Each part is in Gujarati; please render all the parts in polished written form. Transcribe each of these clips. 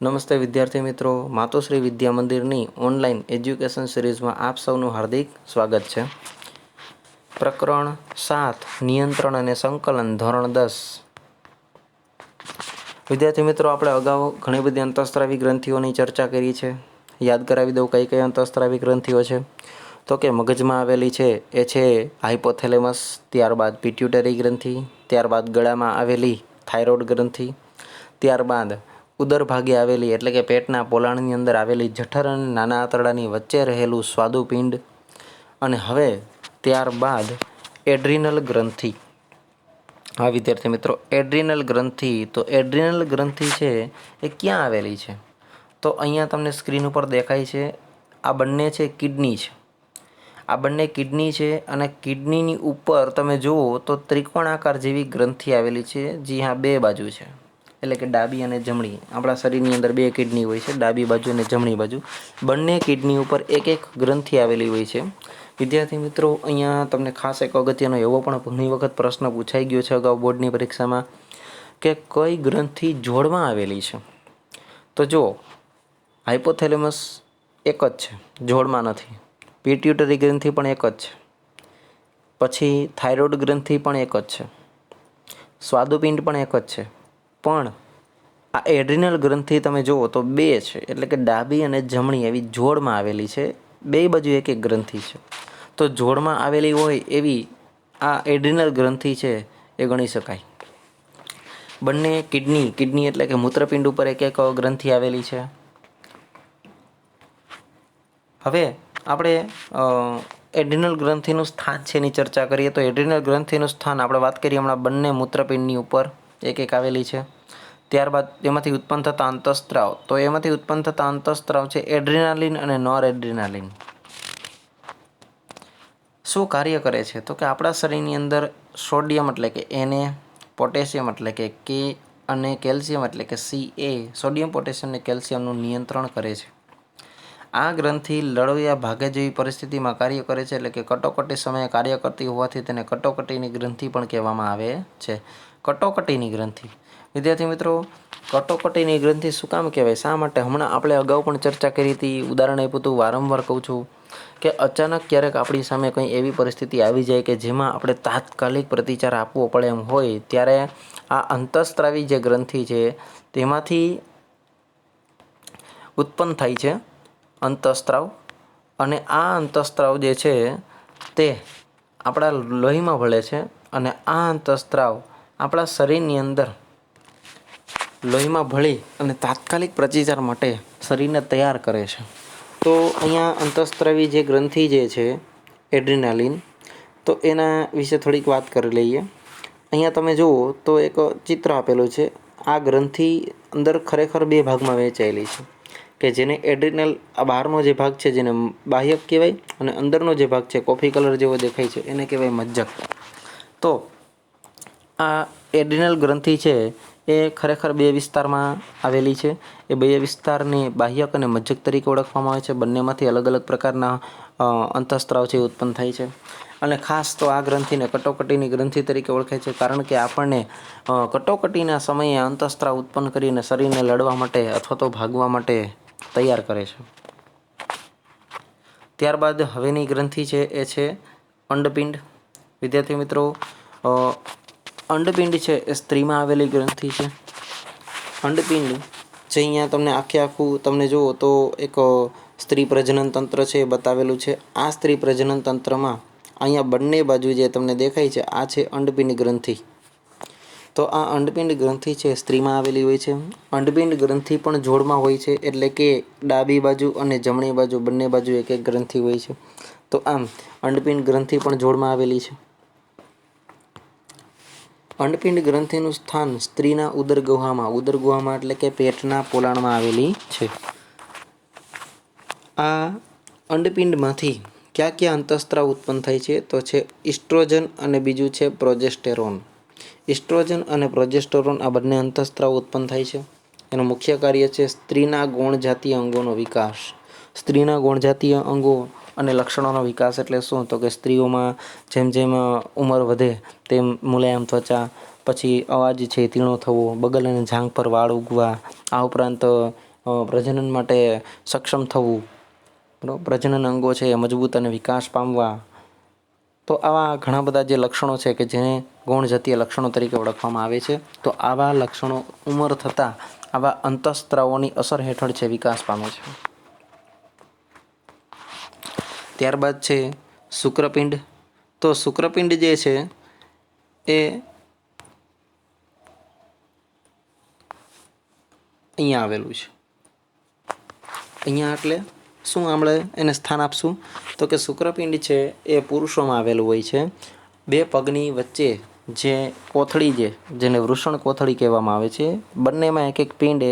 નમસ્તે વિદ્યાર્થી મિત્રો, માતોશ્રી વિદ્યા મંદિરની ઓનલાઈન એજ્યુકેશન સિરીઝમાં આપ સૌનું હાર્દિક સ્વાગત છે. પ્રકરણ 7 નિયંત્રણ અને સંકલન ધોરણ 10. વિદ્યાર્થી મિત્રો, આપણે અગાઉ ઘણી બધી અંતઃસ્ત્રાવી ગ્રંથિઓની ચર્ચા કરી છે. યાદ કરાવી દઉં કઈ કઈ અંતઃસ્ત્રાવી ગ્રંથિઓ છે. તો કે મગજમાં આવેલી છે એ છે હાઇપોથેલેમસ, ત્યારબાદ પિટ્યુટરી ગ્રંથિ, ત્યારબાદ ગળામાં આવેલી થાઇરોઇડ ગ્રંથિ, ત્યારબાદ ઉદર ભાગે આવેલી એટલે કે પેટના પોલાણની અંદર આવેલી જઠર અને નાના આંતરડાની વચ્ચે રહેલું સ્વાદુપિંડ, અને હવે ત્યારબાદ એડ્રિનલ ગ્રંથિ. હા વિદ્યાર્થી મિત્રો, એડ્રિનલ ગ્રંથિ. તો એડ્રિનલ ગ્રંથિ છે એ ક્યાં આવેલી છે? તો અહીંયા તમને સ્ક્રીન ઉપર દેખાય છે, આ બંને છે કિડની છે. આ બંને કિડની છે અને કિડનીની ઉપર તમે જુઓ તો ત્રિકોણાકાર જેવી ગ્રંથિ આવેલી છે. જી હા, બે બાજુ છે, એટલે કે ડાબી અને જમણી. આપણા શરીરની અંદર બે કિડની હોય છે, ડાબી બાજુ અને જમણી બાજુ. બંને કિડની ઉપર એક એક ગ્રંથિ આવેલી હોય છે. વિદ્યાર્થી મિત્રો, અહીંયા તમને ખાસ એક અગત્યનો એવો પણ ઘણી વખત પ્રશ્ન પૂછાઈ ગયો છે અગાઉ બોર્ડની પરીક્ષામાં, કે કઈ ગ્રંથિ જોડમાં આવેલી છે? તો જો હાઇપોથેલેમસ એક જ છે, જોડમાં નથી. પિટ્યુટરી ગ્રંથિ પણ એક જ છે. પછી થાઇરોઇડ ગ્રંથિ પણ એક જ છે. સ્વાદુપિંડ પણ એક જ છે. પણ આ એડ્રિનલ ગ્રંથિ તમે જુઓ તો બે છે, એટલે કે ડાબી અને જમણી એવી જોડમાં આવેલી છે. બે બાજુ એક એક ગ્રંથિ છે. તો જોડમાં આવેલી હોય એવી આ એડ્રિનલ ગ્રંથિ છે એ ગણી શકાય. બંને કિડની એટલે કે મૂત્રપિંડ ઉપર એક એક ગ્રંથિ આવેલી છે. હવે આપણે એડ્રિનલ ગ્રંથિનું સ્થાન છે એની ચર્ચા કરીએ. તો એડ્રિનલ ગ્રંથિનું સ્થાન આપણે વાત કરીએ હમણાં, બંને મૂત્રપિંડની ઉપર એક એક આવેલી છે. ત્યારબાદ એમાંથી ઉત્પન્ન થતા અંતઃસ્ત્રાવ. તો એમાંથી ઉત્પન્ન થતા અંતઃસ્ત્રાવ છે એડ્રિનાલિન અને નોર એડ્રિનાલિન. શું કાર્ય કરે છે? તો કે આપણા શરીરની અંદર સોડિયમ એટલે કે Na, પોટેશિયમ એટલે કે K અને કેલ્શિયમ એટલે કે Ca, સોડિયમ, પોટેશિયમ અને કેલ્શિયમનું નિયંત્રણ કરે છે. આ ગ્રંથિ લડવૈયા ભાગે જેવી પરિસ્થિતિમાં કાર્ય કરે છે, એટલે કે કટોકટી સમયે કાર્ય કરતી હોવાથી તેને કટોકટીની ગ્રંથિ પણ કહેવામાં આવે છે. કટોકટીની ગ્રંથિ. વિદ્યાર્થી મિત્રો, કટોકટીની ગ્રંથિ શું કામ કહેવાય? શા માટે? હમણાં આપણે અગાઉ પણ ચર્ચા કરી હતી, ઉદાહરણ આપ્યું હતું. વારંવાર કહું છું કે અચાનક ક્યારેક આપણી સામે કંઈ એવી પરિસ્થિતિ આવી જાય કે જેમાં આપણે તાત્કાલિક પ્રતિચાર આપવો પડે એમ હોય, ત્યારે આ અંતઃસ્ત્રાવી જે ગ્રંથિ છે તેમાંથી ઉત્પન્ન થાય છે અંતઃસ્ત્રાવ, અને આ અંતઃસ્ત્રાવ જે છે તે આપણા લોહીમાં ભળે છે, અને આ અંતઃસ્ત્રાવ આપણા શરીરની અંદર લોહીમાં ભળી અને તાત્કાલિક પ્રતિચાર માટે શરીરને તૈયાર કરે છે. તો અહીંયા અંતઃસ્ત્રાવી જે ગ્રંથિ જે છે એડ્રિનાલિન, તો એના વિશે થોડીક વાત કરી લઈએ. અહીંયા તમે જુઓ તો એક ચિત્ર આપેલું છે. આ ગ્રંથિ અંદર ખરેખર બે ભાગમાં વહેંચાયેલી છે, કે જેને એડ્રિનલ, આ બહારનો જે ભાગ છે જેને બાહ્યક કહેવાય, અને અંદરનો જે ભાગ છે કોફી કલર જેવો દેખાય છે એને કહેવાય મજ્જક. તો આ એડ્રિનલ ગ્રંથિ છે એ ખરેખર બે વિસ્તારમાં આવેલી છે. એ બે વિસ્તારને બાહ્યક અને મજ્જક તરીકે ઓળખવામાં આવે છે. બંનેમાંથી અલગ અલગ પ્રકારના અંતઃસ્ત્રાવ છે ઉત્પન્ન થાય છે. અને ખાસ તો આ ગ્રંથિને કટોકટીની ગ્રંથિ તરીકે ઓળખાય છે, કારણ કે આપણને કટોકટીના સમયે અંતઃસ્ત્રાવ ઉત્પન્ન કરીને શરીરને લડવા માટે અથવા તો ભાગવા માટે તૈયાર કરે છે. ત્યારબાદ હવેની ગ્રંથિ છે એ છે અંડપિંડ. વિદ્યાર્થી મિત્રો, અંડપિંડ છે એ સ્ત્રીમાં આવેલી ગ્રંથિ છે. અંડપિંડ જે અહીંયા તમને આખું તમને જુઓ તો એક સ્ત્રી પ્રજનન તંત્ર છે એ બતાવેલું છે. આ સ્ત્રી પ્રજનન તંત્રમાં અહીંયા બંને બાજુ જે તમને દેખાય છે આ છે અંડપિંડ ગ્રંથિ. તો આ અંડપિંડ ગ્રંથિ છે સ્ત્રીમાં આવેલી હોય છે. અંડપિંડ ગ્રંથિ પણ જોડમાં હોય છે, એટલે કે ડાબી બાજુ અને જમણી બાજુ બંને બાજુ એક એક ગ્રંથિ હોય છે. તો આમ અંડપિંડ ગ્રંથિ પણ જોડમાં આવેલી છે. અંડપિંડ ગ્રંથિનું સ્થાન સ્ત્રીના ઉદરગુહામાં એટલે કે પેટના પોલાણમાં આવેલી છે. આ અંડપિંડમાંથી કયા કયા અંતઃસ્ત્રાવ ઉત્પન્ન થાય છે? તો છે ઇસ્ટ્રોજન અને બીજું છે પ્રોજેસ્ટેરોન. ઇસ્ટ્રોજન અને પ્રોજેસ્ટેરોન આ બંને અંતઃસ્ત્રાવ ઉત્પન્ન થાય છે. એનું મુખ્ય કાર્ય છે સ્ત્રીના ગૌણજાતીય અંગોનો વિકાસ. સ્ત્રીના ગૌણજાતીય અંગો અને લક્ષણોનો વિકાસ એટલે શું? તો કે સ્ત્રીઓમાં જેમ જેમ ઉંમર વધે તેમ મુલાયમ ત્વચા, પછી અવાજ છે તીણો થવો, બગલ અને જાંઘ પર વાળ ઉગવા, આ ઉપરાંત પ્રજનન માટે સક્ષમ થવું, બરાબર, પ્રજનન અંગો છે એ મજબૂત અને વિકાસ પામવા. તો આવા ઘણા બધા જે લક્ષણો છે કે જેને ગૌણજાતીય લક્ષણો તરીકે ઓળખવામાં આવે છે. તો આવા લક્ષણો ઉંમર થતાં આવા અંતઃસ્ત્રાવોની અસર હેઠળ છે વિકાસ પામે છે. ત્યારબાદ છે શુક્રપિંડ. તો શુક્રપિંડ જે છે એ અહીંયા આવેલું છે. અહીંયા એટલે શું આપણે એને સ્થાન આપશું? તો કે શુક્રપિંડ છે એ પુરુષોમાં આવેલું હોય છે. બે પગની વચ્ચે જે કોથળી છે જેને વૃષણ કોથળી કહેવામાં આવે છે, બંનેમાં એક એક પિંડ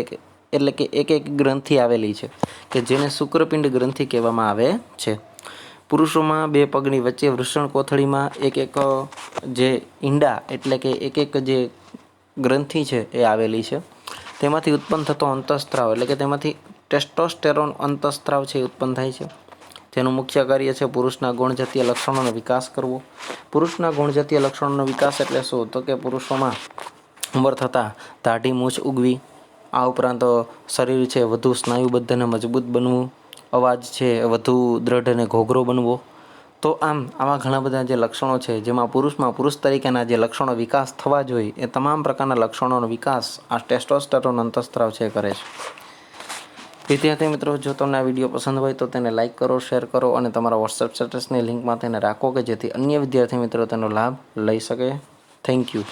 એટલે કે એક એક ગ્રંથિ આવેલી છે કે જેને શુક્રપિંડ ગ્રંથિ કહેવામાં આવે છે. પુરુષોમાં બે પગની વચ્ચે વૃષણ કોથળીમાં એક એક જે ઈંડા એટલે કે એક એક જે ગ્રંથિ છે એ આવેલી છે. તેમાંથી ઉત્પન્ન થતો અંતઃસ્ત્રાવ એટલે કે તેમાંથી ટેસ્ટોસ્ટેરોન અંતઃસ્ત્રાવ છે એ ઉત્પન્ન થાય છે. તેનું મુખ્ય કાર્ય છે પુરુષના ગૌણજાતીય લક્ષણોનો વિકાસ કરવો. પુરુષના ગૌણજાતીય લક્ષણોનો વિકાસ એટલે શું? તો કે પુરુષોમાં ઉંમર થતાં દાઢી મૂછ ઉગવી, આ ઉપરાંત શરીર છે વધુ સ્નાયુબદ્ધ અને મજબૂત બનવું, અવાજ છે વધુ દ્રઢ અને ઘોઘરો બનવો. તો આવા ઘણા બધા જે લક્ષણો છે જેમાં પુરુષમાં પુરુષ તરીકેના જે લક્ષણો વિકાસ થવા જોઈએ એ તમામ પ્રકારના લક્ષણોનો વિકાસ આ ટેસ્ટોસ્ટેરોન અંતઃસ્ત્રાવ છે કરે છે. વિદ્યાર્થી મિત્રો, જો તમને આ વિડીયો પસંદ હોય તો તેને લાઇક કરો, શેર કરો અને તમારા વોટ્સએપ સ્ટેટસની લિંકમાં તેને રાખો કે જેથી અન્ય વિદ્યાર્થી મિત્રો તેનો લાભ લઈ શકે. Thank you.